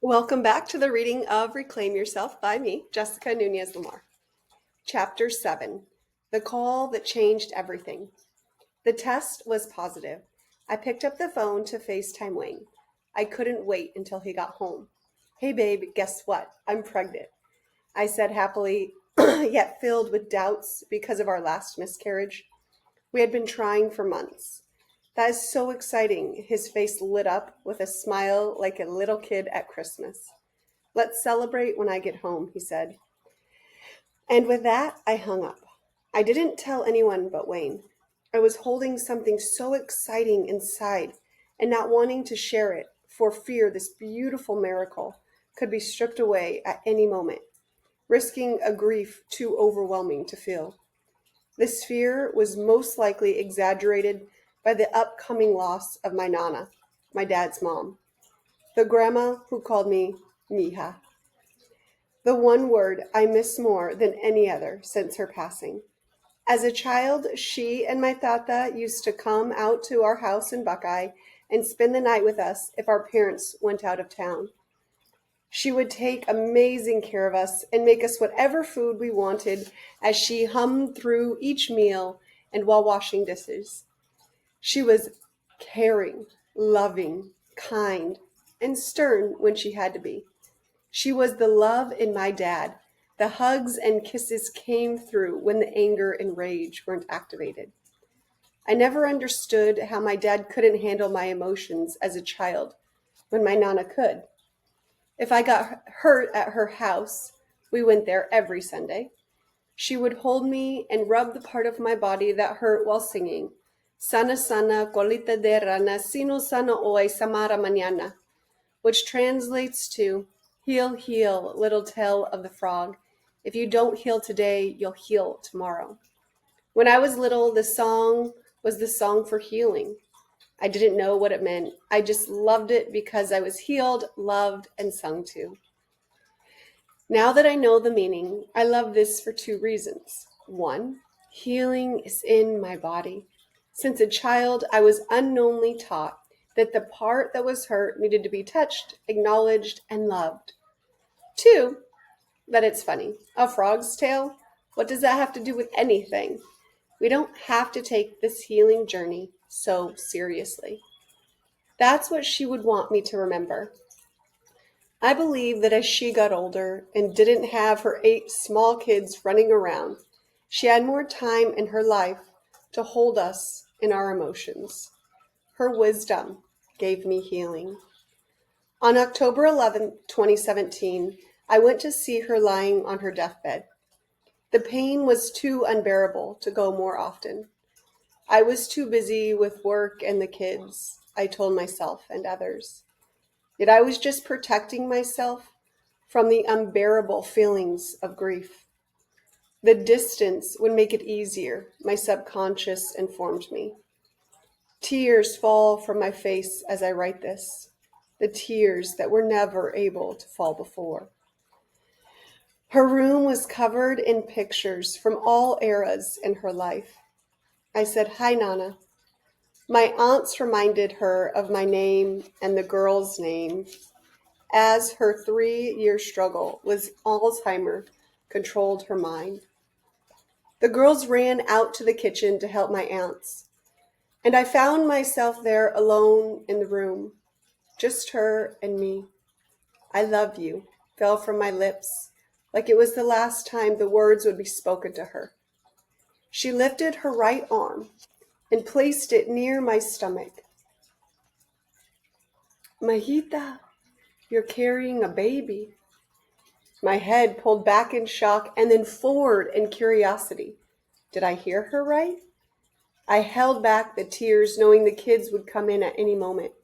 Welcome back to the reading of Reclaim Yourself by me, Jessica Nuñez-LaMarre. Chapter 7, The Call That Changed Everything. The test was positive. I picked up the phone to FaceTime Wayne. I couldn't wait until he got home. "Hey babe, guess what? I'm pregnant," I said happily, yet filled with doubts because of our last miscarriage. We had been trying for months. "That is so exciting." His face lit up with a smile like a little kid at Christmas. "Let's celebrate when I get home," he said. And with that, I hung up. I didn't tell anyone but Wayne. I was holding something so exciting inside and not wanting to share it for fear this beautiful miracle could be stripped away at any moment, risking a grief too overwhelming to feel. This fear was most likely exaggerated by the upcoming loss of my Nana, my dad's mom, the grandma who called me Mija, the one word I miss more than any other since her passing. As a child, she and my tata used to come out to our house in Buckeye and spend the night with us if our parents went out of town. She would take amazing care of us and make us whatever food we wanted as she hummed through each meal and while washing dishes. She was caring, loving, kind, and stern when she had to be. She was the love in my dad. The hugs and kisses came through when the anger and rage weren't activated. I never understood how my dad couldn't handle my emotions as a child when my Nana could. If I got hurt at her house, we went there every Sunday. She would hold me and rub the part of my body that hurt while singing, "Sana sana, colita de rana, sino sana hoy, samara mañana," which translates to, "Heal, heal, little tail of the frog. If you don't heal today, you'll heal tomorrow." When I was little, the song was the song for healing. I didn't know what it meant. I just loved it because I was healed, loved, and sung to. Now that I know the meaning, I love this for two reasons. One, healing is in my body. Since a child, I was unknowingly taught that the part that was hurt needed to be touched, acknowledged, and loved. Two, that it's funny. A frog's tail? What does that have to do with anything? We don't have to take this healing journey so seriously. That's what she would want me to remember. I believe that as she got older and didn't have her 8 small kids running around, she had more time in her life to hold us in our emotions. Her wisdom gave me healing. On October 11, 2017, I went to see her lying on her deathbed. The pain was too unbearable to go more often. I was too busy with work and the kids, I told myself and others. Yet I was just protecting myself from the unbearable feelings of grief. The distance would make it easier, my subconscious informed me. Tears fall from my face as I write this, the tears that were never able to fall before. Her room was covered in pictures from all eras in her life. I said, "Hi, Nana." My aunts reminded her of my name and the girl's name as her 3-year struggle with Alzheimer's controlled her mind. The girls ran out to the kitchen to help my aunts, and I found myself there alone in the room, just her and me. "I love you" fell from my lips like it was the last time the words would be spoken to her. She lifted her right arm and placed it near my stomach. "Majita, you're carrying a baby." My head pulled back in shock and then forward in curiosity. Did I hear her right? I held back the tears, knowing the kids would come in at any moment.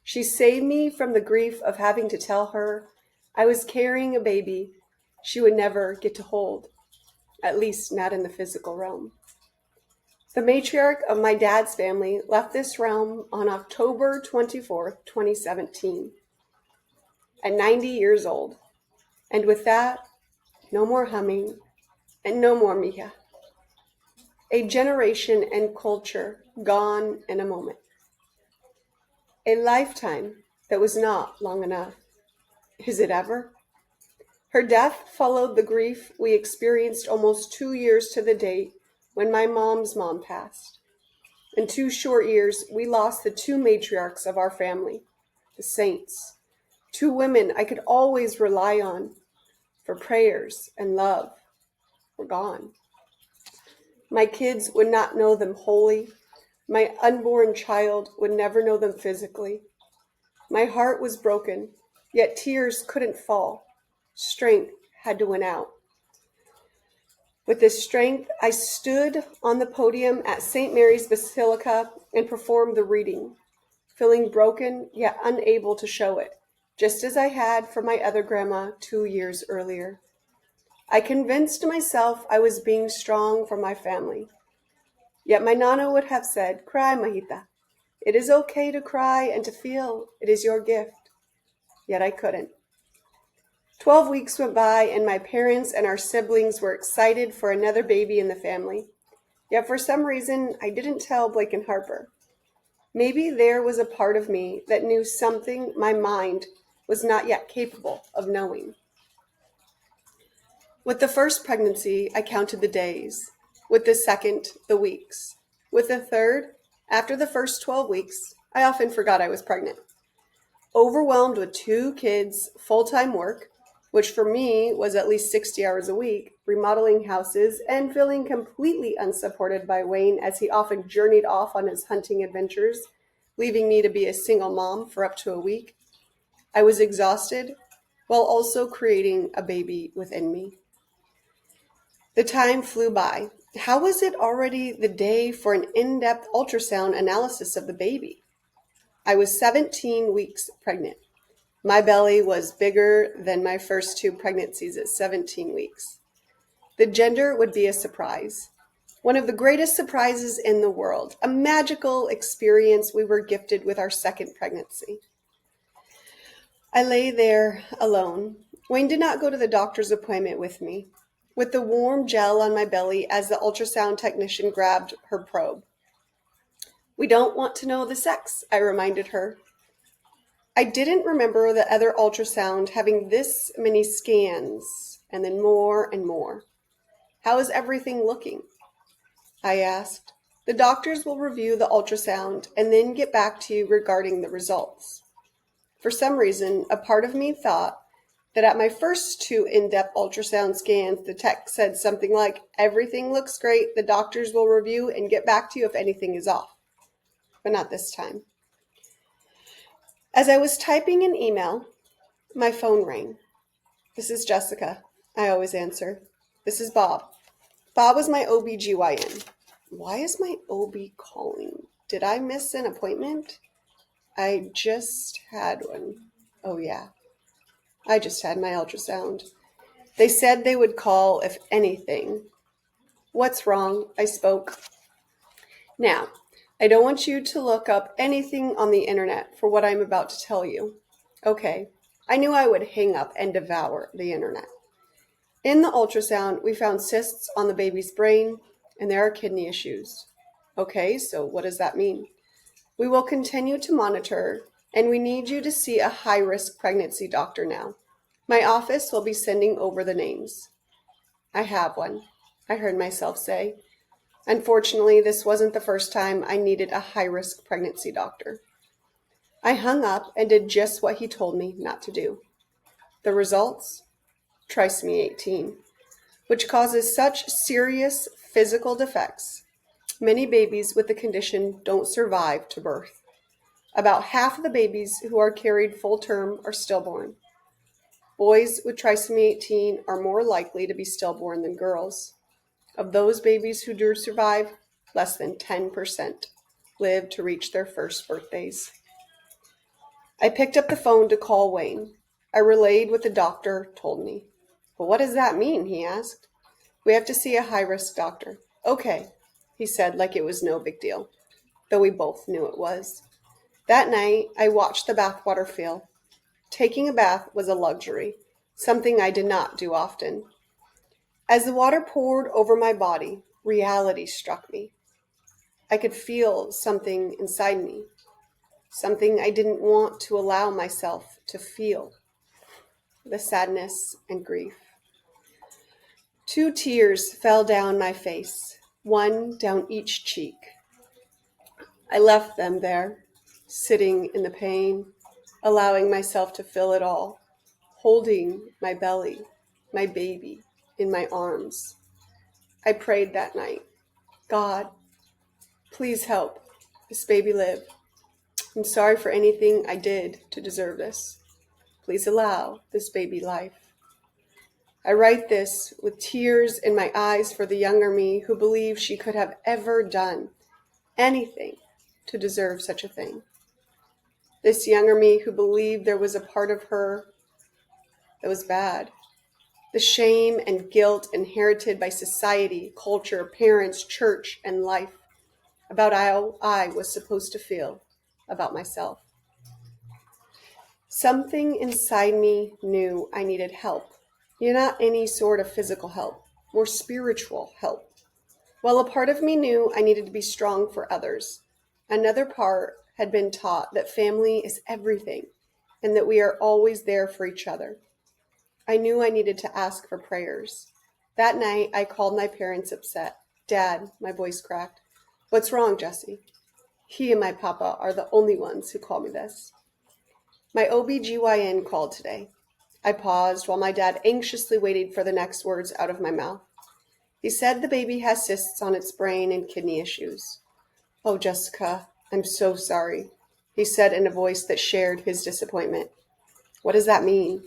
She saved me from the grief of having to tell her I was carrying a baby she would never get to hold, at least not in the physical realm. The matriarch of my dad's family left this realm on October 24th, 2017, at 90 years old. And with that, no more humming and no more Mija. A generation and culture gone in a moment. A lifetime that was not long enough. Is it ever? Her death followed the grief we experienced almost 2 years to the date when my mom's mom passed. In 2 short years, we lost the two matriarchs of our family, the saints, two women I could always rely on for prayers and love, were gone. My kids would not know them wholly. My unborn child would never know them physically. My heart was broken, yet tears couldn't fall. Strength had to win out. With this strength, I stood on the podium at St. Mary's Basilica and performed the reading, feeling broken yet unable to show it, just as I had for my other grandma 2 years earlier. I convinced myself I was being strong for my family. Yet my Nana would have said, "Cry, Mahita. It is okay to cry and to feel. It is your gift." Yet I couldn't. 12 weeks went by, and my parents and our siblings were excited for another baby in the family. Yet for some reason, I didn't tell Blake and Harper. Maybe there was a part of me that knew something my mind was not yet capable of knowing. With the first pregnancy, I counted the days. With the second, the weeks. With the third, after the first 12 weeks, I often forgot I was pregnant. Overwhelmed with 2 kids, full-time work, which for me was at least 60 hours a week, remodeling houses, and feeling completely unsupported by Wayne as he often journeyed off on his hunting adventures, leaving me to be a single mom for up to a week, I was exhausted while also creating a baby within me. The time flew by. How was it already the day for an in-depth ultrasound analysis of the baby? I was 17 weeks pregnant. My belly was bigger than my first 2 pregnancies at 17 weeks. The gender would be a surprise. One of the greatest surprises in the world, a magical experience we were gifted with our second pregnancy. I lay there alone. Wayne did not go to the doctor's appointment with me, with the warm gel on my belly as the ultrasound technician grabbed her probe. "We don't want to know the sex," I reminded her. I didn't remember the other ultrasound having this many scans, and then more and more. "How is everything looking?" I asked. "The doctors will review the ultrasound and then get back to you regarding the results." For some reason, a part of me thought that at my first 2 in-depth ultrasound scans, the tech said something like, "Everything looks great, the doctors will review and get back to you if anything is off." But not this time. As I was typing an email, my phone rang. "This is Jessica," I always answer. "This is Bob." Bob was my OBGYN. Why is my OB calling? Did I miss an appointment? I just had one. Oh yeah, I just had my ultrasound. They said they would call if anything. "What's wrong?" I spoke. "Now, I don't want you to look up anything on the internet for what I'm about to tell you." Okay, I knew I would hang up and devour the internet. In the ultrasound, we found cysts on the baby's brain, and there are kidney issues. Okay, so what does that mean? We will continue to monitor, and we need you to see a high-risk pregnancy doctor now. My office will be sending over the names. "I have one," I heard myself say. Unfortunately, this wasn't the first time I needed a high-risk pregnancy doctor. I hung up and did just what he told me not to do. The results? Trisomy 18, which causes such serious physical defects. Many babies with the condition don't survive to birth. About half of the babies who are carried full term are stillborn. Boys with trisomy 18 are more likely to be stillborn than girls. Of those babies who do survive, less than 10% live to reach their first birthdays. I picked up the phone to call Wayne. I relayed what the doctor told me. "But what does that mean?" he asked. "We have to see a high-risk doctor." "Okay," he said like it was no big deal, though we both knew it was. That night, I watched the bathwater fill. Taking a bath was a luxury, something I did not do often. As the water poured over my body, reality struck me. I could feel something inside me, something I didn't want to allow myself to feel. the sadness and grief. 2 tears fell down my face, one down each cheek. I left them there, sitting in the pain, allowing myself to feel it all, holding my belly, my baby, in my arms. I prayed that night, God, please help this baby live. I'm sorry for anything I did to deserve this. Please allow this baby life. I write this with tears in my eyes for the younger me who believed she could have ever done anything to deserve such a thing. This younger me who believed there was a part of her that was bad. The shame and guilt inherited by society, culture, parents, church, and life about how I was supposed to feel about myself. Something inside me knew I needed help. Not any sort of physical help, more spiritual help. While a part of me knew I needed to be strong for others, another part had been taught that family is everything and that we are always there for each other. I knew I needed to ask for prayers. That night, I called my parents upset. Dad, my voice cracked. What's wrong, Jesse? He and my papa are the only ones who call me this. My OB/GYN called today. I paused while my dad anxiously waited for the next words out of my mouth. He said the baby has cysts on its brain and kidney issues. Oh, Jessica, I'm so sorry, he said in a voice that shared his disappointment. What does that mean?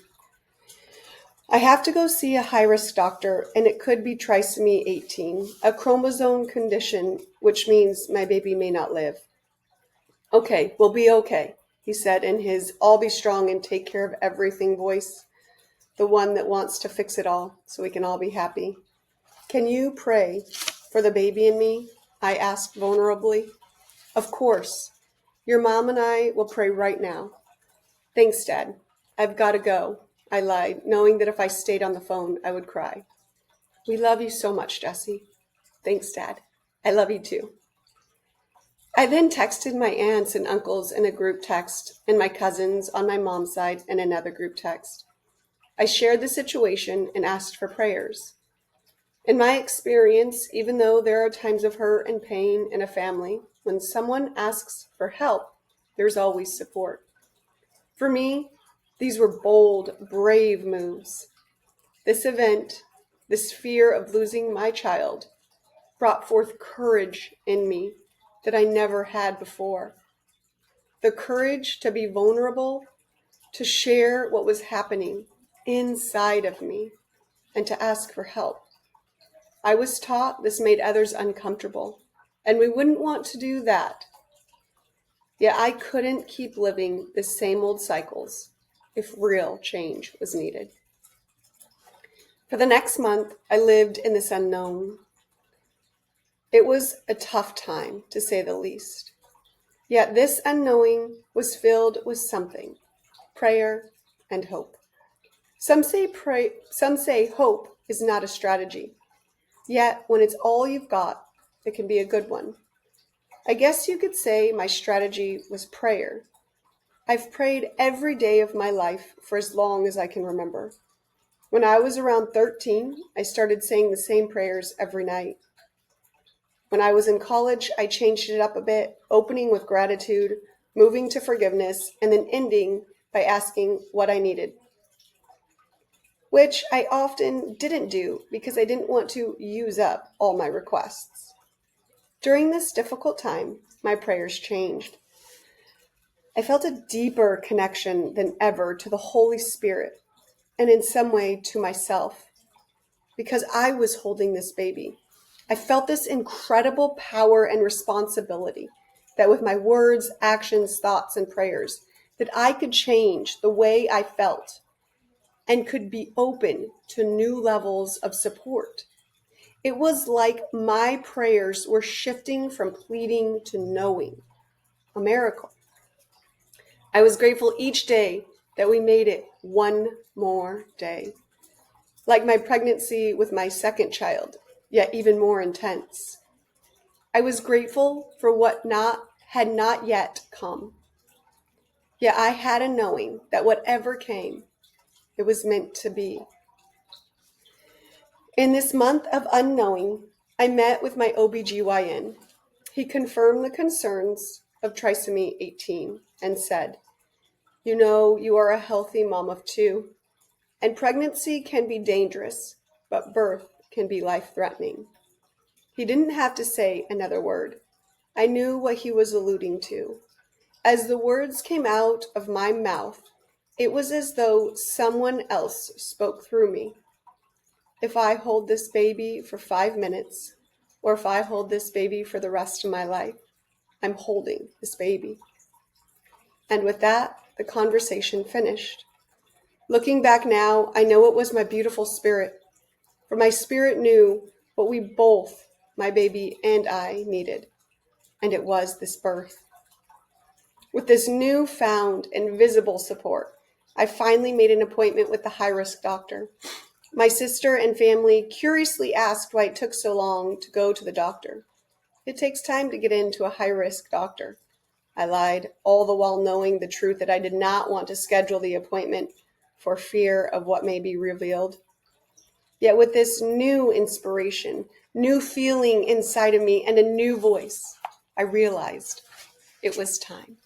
I have to go see a high-risk doctor, and it could be trisomy 18, a chromosome condition, which means my baby may not live. Okay, we'll be okay, he said in his I'll be strong and take care of everything voice, the one that wants to fix it all so we can all be happy. Can you pray for the baby and me? I asked vulnerably. Of course. Your mom and I will pray right now. Thanks, Dad. I've got to go, I lied, knowing that if I stayed on the phone, I would cry. We love you so much, Jesse. Thanks, Dad. I love you too. I then texted my aunts and uncles in a group text and my cousins on my mom's side in another group text. I shared the situation and asked for prayers. In my experience, even though there are times of hurt and pain in a family, when someone asks for help, there's always support. For me, these were bold, brave moves. This event, this fear of losing my child, brought forth courage in me that I never had before. The courage to be vulnerable, to share what was happening inside of me, and to ask for help. I was taught this made others uncomfortable, and we wouldn't want to do that. Yet I couldn't keep living the same old cycles if real change was needed. For the next month, I lived in this unknown. It was a tough time, to say the least. Yet this unknowing was filled with something, prayer and hope. Some say hope is not a strategy. Yet when it's all you've got, it can be a good one. I guess you could say my strategy was prayer. I've prayed every day of my life for as long as I can remember. When I was around 13, I started saying the same prayers every night. When I was in college, I changed it up a bit, opening with gratitude, moving to forgiveness, and then ending by asking what I needed, which I often didn't do because I didn't want to use up all my requests. During this difficult time, my prayers changed. I felt a deeper connection than ever to the Holy Spirit, and in some way to myself, because I was holding this baby. I felt this incredible power and responsibility that with my words, actions, thoughts, and prayers, that I could change the way I felt and could be open to new levels of support. It was like my prayers were shifting from pleading to knowing, a miracle. I was grateful each day that we made it one more day. Like my pregnancy with my second child, yet even more intense. I was grateful for what had not yet come. Yet I had a knowing that whatever came, It was meant to be. In this month of unknowing, I met with my OBGYN. He confirmed the concerns of Trisomy 18 and said, "You know, you are a healthy mom of 2, and pregnancy can be dangerous, but birth can be life-threatening." He didn't have to say another word. I knew what he was alluding to. As the words came out of my mouth, it was as though someone else spoke through me. If I hold this baby for 5 minutes, or if I hold this baby for the rest of my life, I'm holding this baby. And with that, the conversation finished. Looking back now, I know it was my beautiful spirit, for my spirit knew what we both, my baby and I, needed, and it was this birth. With this newfound and visible support, I finally made an appointment with the high-risk doctor. My sister and family curiously asked why it took so long to go to the doctor. It takes time to get into a high-risk doctor. I lied, all the while knowing the truth that I did not want to schedule the appointment for fear of what may be revealed. Yet with this new inspiration, new feeling inside of me, and a new voice, I realized it was time.